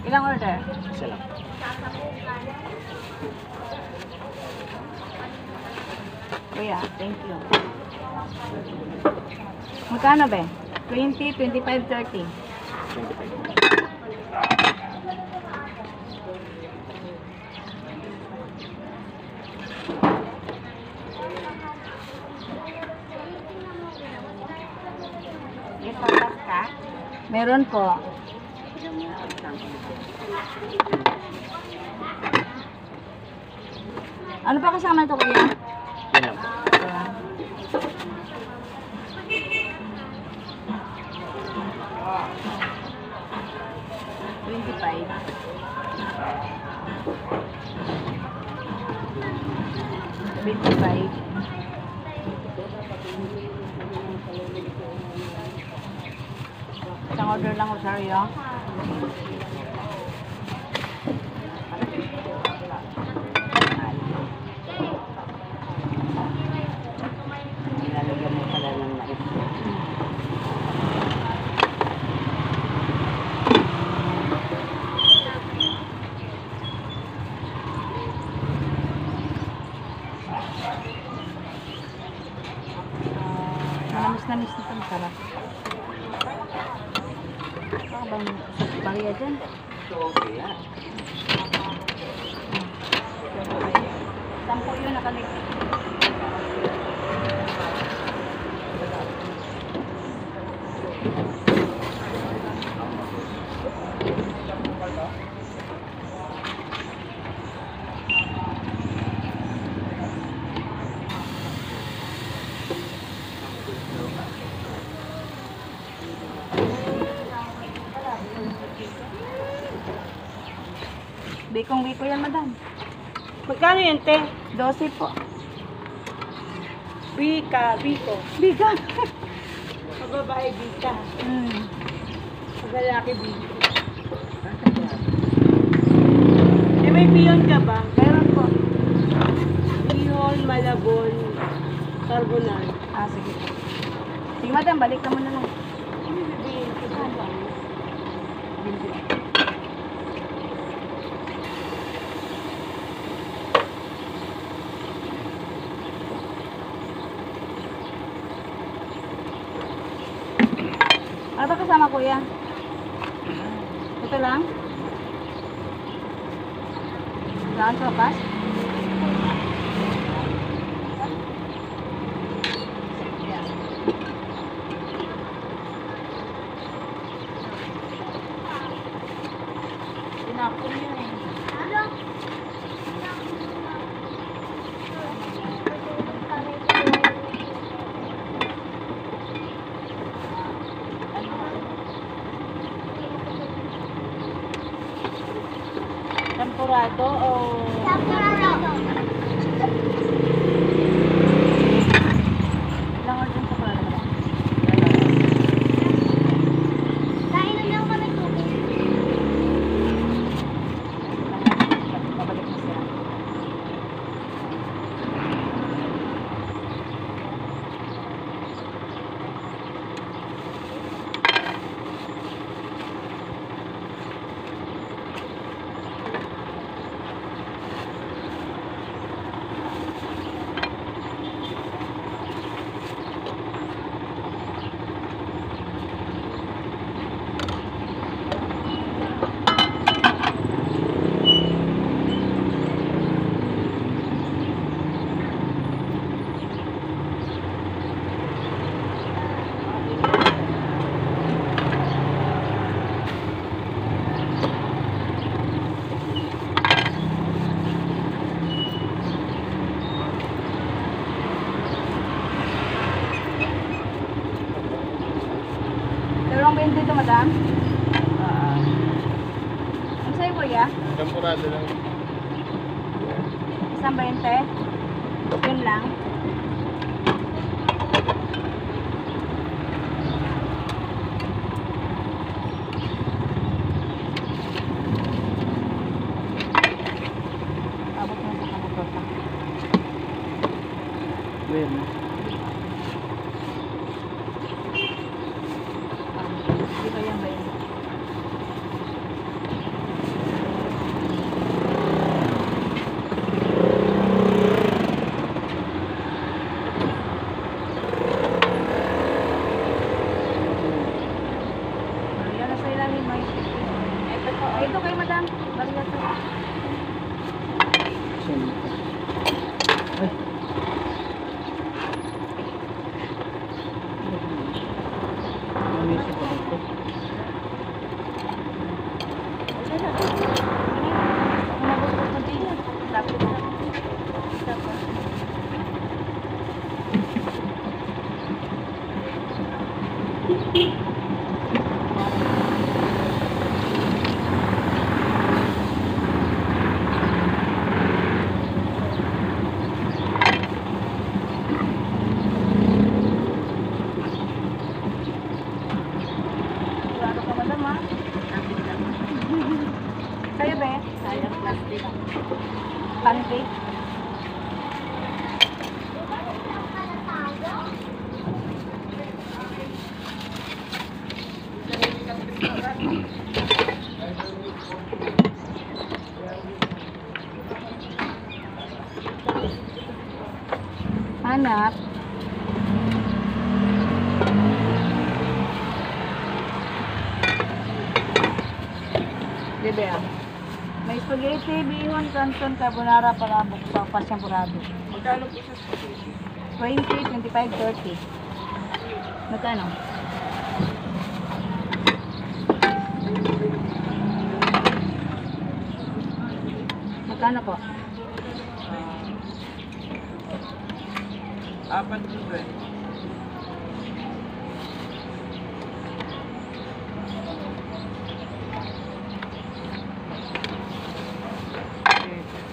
Ilang order? Isa lang. Kuya, thank you. Magkano ba? 20, 25, 30. 25. May patas ka? Meron po. Ano pa kasama ito, kuya? Yan lang po. Isang order lang ko, sorry, oh. Nilalagyan mo pala ng mais. Namis na itong sarap. Baka bang bariya dyan? Okay yan. Sampo yun nakaligit. Bikong-biko yan, madam. Magkano yan, te? 12 po. Bika, biko. Bigan. Magbabae, bika. Magalaki, biko. Eh, may piyon ka ba? Meron po. Piyon, malabon, carbonal. Ah, sige po. Sige, madam, balik ka muna lang. Ano bibihin ko ba? Ano ba kasama, kuya? Ito lang? Saan sopas? Tinapon yun eh. Tempurado o... Tempurado. Ilang order sa para ba? Kailan lang kami tubig? Pabalik na siya. Dalawang 20 ito, madam? Ano sa'yo, kuya? Tempurado lang. Isang 20? Yun lang? Abot mo sa kanatota. Well, Di ba yan ba yun? pancake. Hanap. Bebe, may spaghetti, bihon, canton, carbonara, palabok, sopas, champurado. Magkano po sa spaghetti? 20, 25, 30. Magkano? Magkano po? Apat po ba?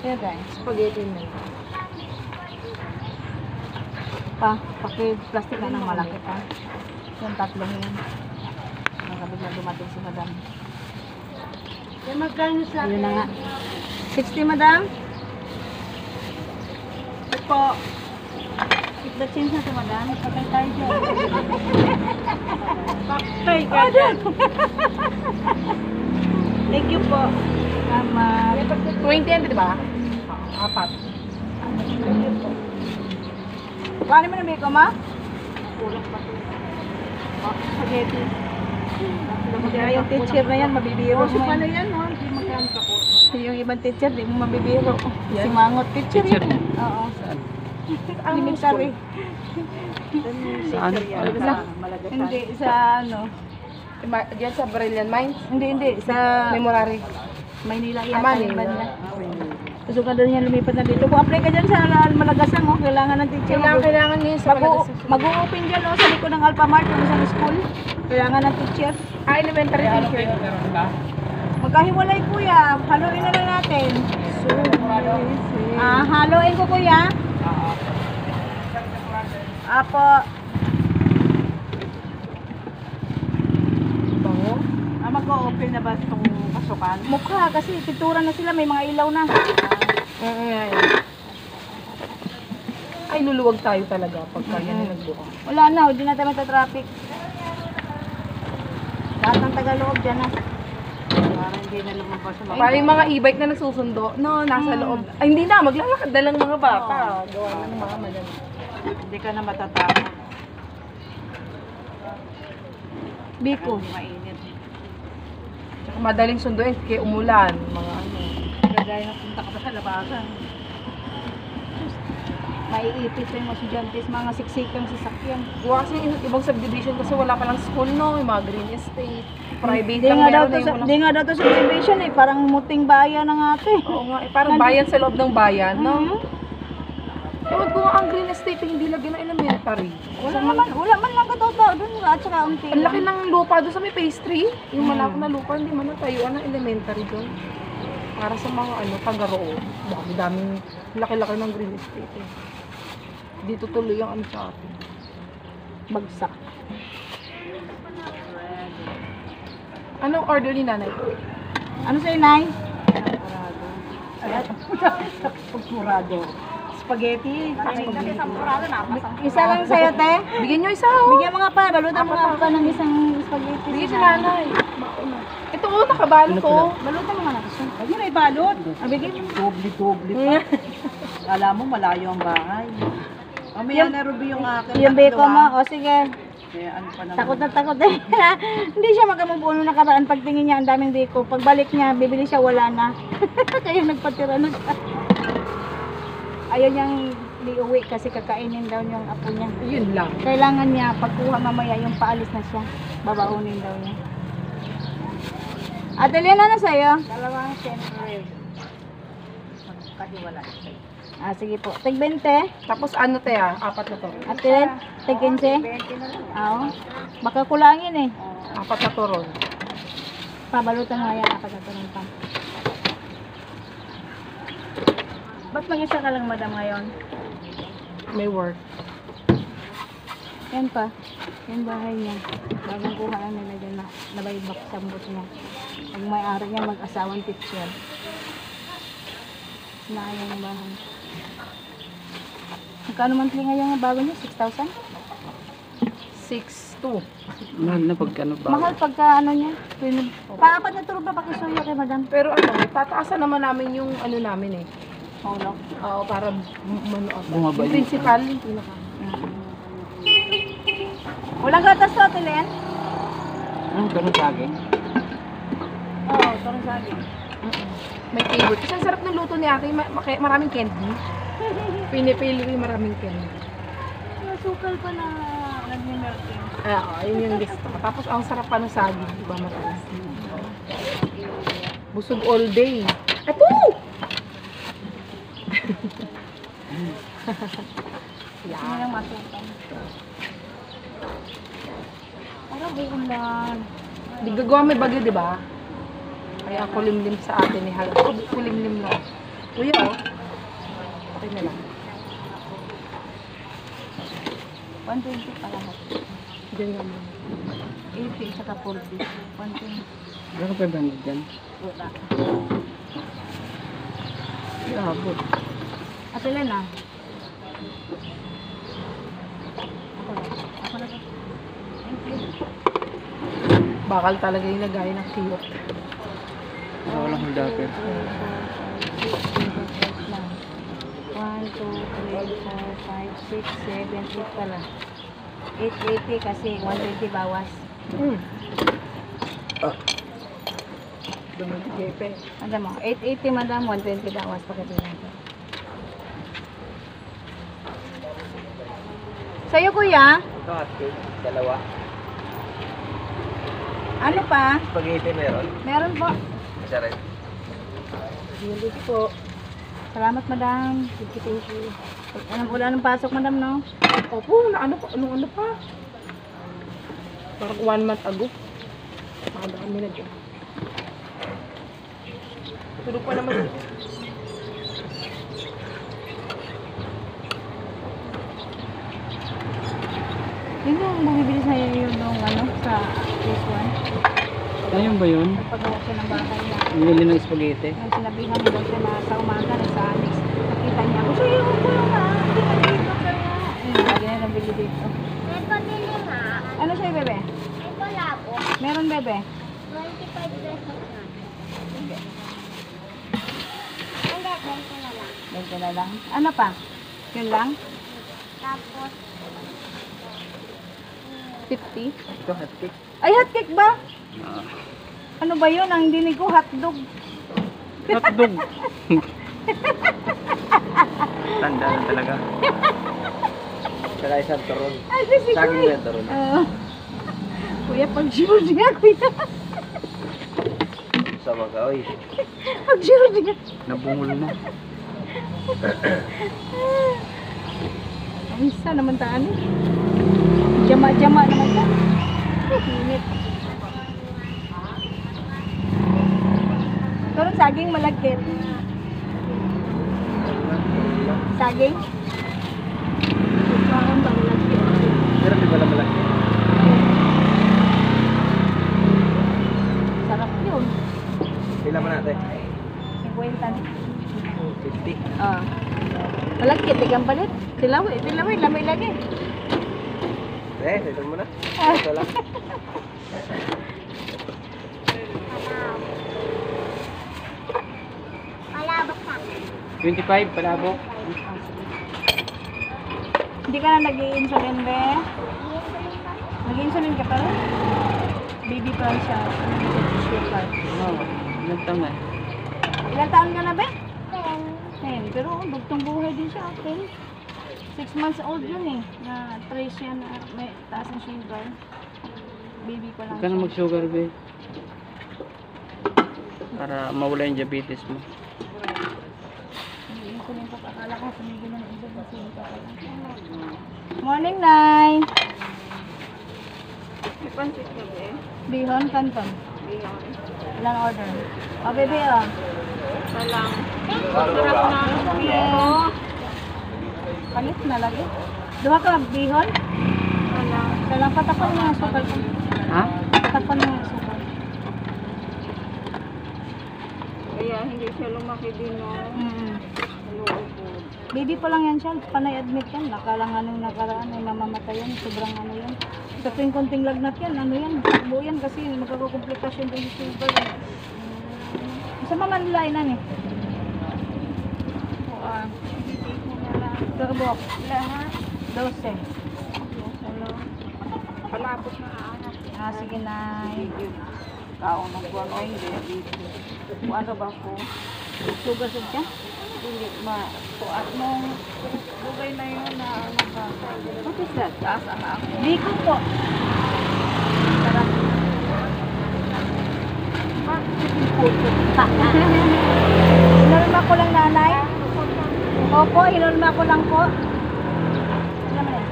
Kaya guys, Spaghetti na. paki-plastic na ng malaki pa. Yung tatlong yun. Nakabigla dumating si madam. Kaya magkano sa Yun na nga. 60 madam? po? Keep the change na si madam. Patay tayo dyan. Paktay ka dyan. Thank you po. Salamat. 20 yan, di ba? Apat. Paano mo nabili ko, ma? Kulang pa po. Spaghetti. Kaya yung teacher na yan, mabibiro Kasi mo pala yan. yan, no? Hindi magkano pa po. Yung ibang teacher, di mo mabibiro. Si Mangot teacher yan. Oo. Elementary. Saan? Hindi, sa ano. Diyan sa Brilliant Minds? Hindi, sa Memorary. Maynila yan. Manila. Gusto ka daw niya lumipat na dito. Kung apply ka dyan sa Malagasan, oh, kailangan ng teacher. Kailangan niya sa Mag-open dyan, oh, sa likod ng Alphamart, yung isang school. Kailangan ng teacher. elementary teacher. Magkahiwalay, kuya. Haluin na lang natin. Haluin ko, kuya. Apo. Bango? Mag-o-open na ba itong pasukan? Mukha, kasi pintura na sila. May mga ilaw na. Ay, luluwag tayo talaga pagka yan nagbuka. Wala na, hindi na tayo matatraffic. Lahat ng Tagalog dyan na. Parang hindi na lumabas sa mga... Parang yung mga e-bike na nagsusundo, no, nasa loob. Ay, hindi na, maglalakad na lang mga bata. Gawa na ng mga madali. Hindi ka na matatapos. Biko. Hindi mainit. Tsaka madaling sunduin, kaya umulan, mga ano. Kagaya na punta ka pa sa labasan. Maiipit sa mga estudyantes, mga siksikang sasakyan. Gawa kasi yung ibang subdivision kasi wala palang school, no, yung mga green estate. Private Hindi lang nga daw meron to eh, sa, walang- di nga daw to sa subdivision eh, parang muting bayan na nga ito eh. Oo nga, eh, parang bayan sa loob ng bayan, no? Mhm. Ewan ko nga ang green estate, eh, hindi lagyan ng elementary. Wala man lang katotoo doon at saka unti. Ang laki ng lupa doon sa may phase 3. Yung malaki na lupa, hindi man natayuan ng elementary doon. Para sa mga ano, taga-roon. Dami-daming laki-laki ng green estate eh. Dito tuloy ang ano sa atin. Bagsak. Anong order ni nanay? Ano sa'yo, Nay? Pagpurado. Spaghetti. Isa lang sa'yo, te. Bigyan nyo isa oh. Bigyan mga pa, balutan mga pa ng isang spaghetti. Bigyan si nanay. Ito oh, nakabalot oh. Balutan mo nga natin siya. Ayun ay balot. Bigyan mo. Doble pa. Alam mo, malayo ang bahay. Mamaya na Ruby yung akin. Yung beko mo, o sige. Kaya ano pa naman. Takot na takot eh. Hindi siya magkamubuno nakaraan. Pagtingin niya, ang daming beko. Pagbalik niya, bibili siya, wala na. Kaya nagpatira na siya. Ayaw niyang liuwi kasi kakainin daw yung apo niya. Yun lang. Kailangan niya, pagkuha mamaya, yung paalis na siya. Babaunin daw niya. Ate Lena na sa'yo? Dalawang siyempre. Magkahiwala. Sige po. Tig 20. Tapos ano te ah, apat na to. Ate, tig 15. 20 na lang. Oo. Baka kulangin eh. Apat na to ron. Pabalutan mo yan. Kapagkatunan pa. Ba't mag-isa ka lang, madam, ngayon? May work. Yan pa. Yan bahay niya. Bagong kuha lang nila dyan na nabaybak sa bus niya. Ang may-ari niya mag-asawang teacher. Sinayang yung bahay. Magkano monthly ngayon ang bago niya? 6,000? 6'2". Mahal na pag ano ba? Mahal pagka ano niya. Paapat na turog na pakisuyo kay madam. Pero ano, tataasan naman namin yung ano namin eh. Maulog. Oo, para Bumaba yung yung- principal, yung pinaka. Walang gatas to, Ate Len? Ano, ganun saging? Oo, parang saging. May favorite. Kasi ang sarap ng luto ni Ate, maraming candy. Pinipili ko yung maraming candy. Masukal pa na nagme-melting. Ayun yung gusto ko. Tapos ang sarap pa ng saging, di ba mataas? Busog all day. Ato! Hindi lang masukal. Parang ulan. Di gagawa may bagyo, di ba? Kaya ako limlim sa atin ni Hal. Ako kulimlim lang. Kuya, oh. Okay na lang. 120 pa lahat. Ganyan. 80 saka 40. 120. Gano'n pa ba dyan? Wala. Labot. Ate Len ah. Ako na. Ako na. Thank you. Bakal talaga yung lagay ng kiyot. Walang huldaper. 1, 2, 3, 4, 5, 6, 7, 8 pala. 880 kasi 120 bawas. Jepe. Ano mo? 880 madam, 120 bawas pagkatilan ko. Sa'yo kuya, Ito, hotcake. Dalawa. ano pa? Spaghetti meron. Meron po. Isa rin. Dilis po. Salamat madam. Thank you. Wala nang pasok madam no? Opo, ano pa? Parang 1 month ago. Makadami na dyan. Tulog pa naman. Yun yung bumibili sa'yo yung ano, sa this one. Ayun ba yun? Nagpagawa siya ng bahay niya. Bumili ng spaghetti? Nung sinabihan mo daw siya na sa umaga na sa Alex, nakita niya ako, sige, huwag ko lang ha, hindi ka dito kaya. Ayun, lagi na nabili dito. May pamili nga. Ano siya, bebe? May palabo. Meron, bebe? 25 pesos na. Hindi. Hindi, ganito na lang. Bente na lang. Ano pa? Yun lang? Tapos, 50? Ito, hotcake. Ay, hotcake ba? Ah. Ano ba yun? Ang dinig ko, hotdog. Hotdog. Tanda na talaga. Saka isang turon. Ay, kasi Saging kuya. na turon. Kuya, pag-sure niya, kuya. Sama ka, oy. Pag-sure niya. Nabungol na. Ang isa naman taan eh. Jama-jama naman ka. Init. Pero saging malagkit. Saging? Parang ba malagkit? Pero di ba na malaki? Sarap yun. Pila mo natin? 50. 50. Ah. Malagkit, ikan palit. Tilawin, lamay lagi. Ito mo na. Ah. Ito lang. palabok na. 25, palabok. Hindi ka na nag-i-insulin, be? Nag-i-insulin ka pa rin? Baby pa lang siya. Sugar. Oo, ilang taon na. Ilang taon ka na, be? 10. 10. Pero bugtong buhay din siya, 10. 6 months old yun eh. Na trace siya na may taas ng sugar. Baby pa lang Huwag ka na siya. mag-sugar, be. Para mawala yung diabetes mo. Nag-i-insulin ko. Akala ko sumigil na ng insulin ka pala. Morning, Nay! May pansit ka ba eh? Bihon, kanton. Ilang order? O, baby, oh. Salang. Oh. Palit na lagi. Duha ka bihon? Salang patakon niya ang sukal. Ha? Patakon niya ang sukal. Kaya hindi hindi siya lumaki din, no? Baby pa lang yan siya, panay admit yan. Nakalang anong nakaraan ay mamamatay yan. Sobrang ano yan. Sa tuwing konting lagnat yan, ano yan, takbo yan kasi magkakakomplikasyon din yung sugar. Sa mamanlainan eh. Turbok. Lahat. 12. Palapos na anak. Ah, sige na. Kaon ng buwan ay hindi. Ano ba po? Sugar sub siya? Hindi ma. Kuat mong bugay na yun na ano ka. What is that? Taas ang ako. Biko po. Hinulma ko lang nanay. Opo, hinulma ko lang po. Ano naman yan?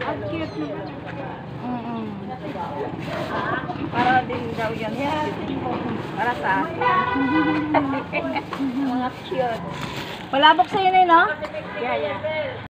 Ang cute naman. Mm-mm. Para din daw yan. Para sa akin. Mga cute. Palabok sa'yo na yun, no? Yeah, yeah.